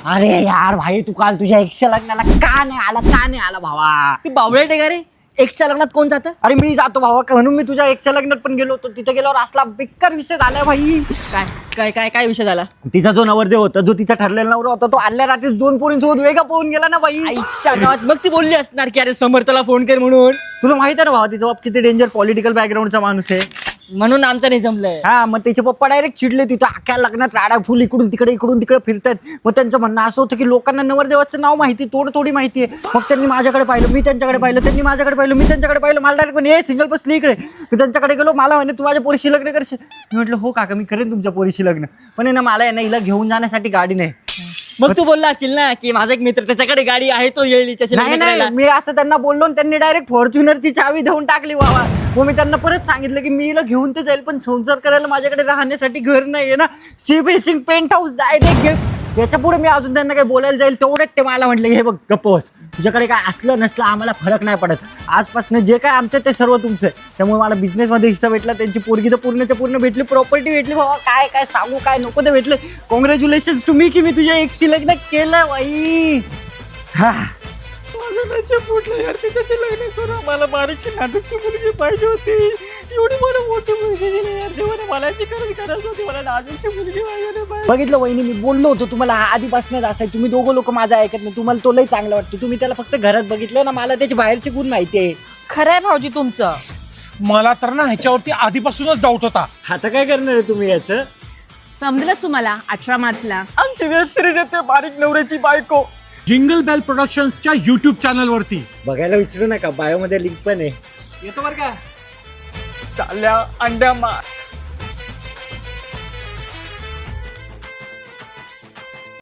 अरे यार भाई तू काल तुझ्या एक्सच्या लग्नाला का नाही आला भावा? ती बावळट आहे का रे? एकच्या लग्नात कोण जातं? अरे मी जातो भावा, म्हणून मी तुझ्या एक्सच्या लग्नात पण गेलो होतो. तिथे गेल्यावर असला बेकार विषय झालाय भाई. काय काय काय काय विषय झाला? तिचा जो नवरदेव होता, जो तिचा ठरलेला नवरा होता, तो आदल्या रात्री 2 पोरींसोबत वेगा पळून गेला ना भाई. आईच्या गावात मग ती बोलली असणार की अरे समर्थला फोन कर म्हणून. तुला माहित आहे ना भावा तिचा बाप किती डेंजर पॉलिटिकल बॅकग्राऊंडचा माणूस आहे. म्हणून आमचं नाही जमलंय. हा, मग त्याचे पप्पा डायरेक्ट चिडले. तिथं अख्ख्या लग्नात राडा फुल इकडून तिकडे फिरतात. मग त्यांचं म्हणणं असं होतं की लोकांना नवरदेवाचं नाव माहिती, थोडी माहिती आहे. मग त्यांनी माझ्याकडे पाहिलं, मी त्यांच्याकडे पाहिलं, त्यांनी माझ्याकडे पाहिलं, मी त्यांच्याकडे पाहिलं. मला डायरेक्ट म्हणे सिंगल बसली इकडे. मी त्यांच्याकडे गेलो, मला म्हणे तू माझ्या पोरीशी लग्न करशील? मी म्हटलं हो काका मी करेन तुमच्या पोरीशी लग्न, पण आहे ना मला आहे ना हिला घेऊन जाण्यासाठी गाडी नाही. मग तू बोलला असशील ना की माझा एक मित्र त्याच्याकडे गाडी आहे, तो येईल हिच्याशी लग्न नाही करायला. मी असं त्यांना बोललो आणि त्यांनी डायरेक्ट फॉर्च्युनरची चावी देऊन टाकली बाबा. मग मी त्यांना परत सांगितलं की मी हिला घेऊन तर जाईल, पण संसार करायला माझ्याकडे राहण्यासाठी घर नाहीये ना. Sea facing penthouse direct gift. याच्या पुढे मी अजून त्यांना काही बोलायला जाईल तेवढेच ते मला म्हटलं हे बघ गप्प बस, तुझ्याकडे काय असलं नसलं आम्हाला फरक नाही पडत. आजपासून जे काय आमचं ते सर्व तुमचं आहे. त्यामुळे मला बिझनेसमध्ये हिस्सा भेटला, त्यांची पोरगी तर पूर्णच्या पूर्ण भेटली, प्रॉपर्टी भेटली. बाबा काय काय सांगू, काय नको ते भेटले. कॉंग्रॅच्युलेशन्स टू मी की मी तुझ्या एकशी लग्न केलं बाई. हा यार तिच्याशी लग्न करू, मला बारीकशी नाजूकशी मुलगी पाहिजे होती. एवढी मला मोठी मुलगी दिली यार देवाने, मला याची गरज होती. मला नाजूकशी मुलगी पाहिजे. बघितलं वहिनी, मी बोललो होतो तुम्हाला आधीपासूनच असं आहे. तुम्ही दोघं लोक माझं ऐकत नाही. तुम्हाला तो लई चांगला वाटतो. तुम्ही त्याला फक्त घरात बघितलं ना, मला त्याची बाहेरची गुण माहिती आहे. खरंय भाऊजी तुमचं. मला तर ना ह्याच्यावरती आधीपासूनच डाऊट होता. आता काय करणार आहे तुम्ही याचं? समजलंच तुम्हाला 18 मार्चला. आमची वेब सिरीज येते बारीक नवऱ्याची बायको. जिंगल बेल प्रोडक्शन्सच्या युट्यूब चॅनलवरती बघायला विसरू नका, बायोमध्ये लिंक पण आहे. येतो बरं का? चालल्या अंड्या मार.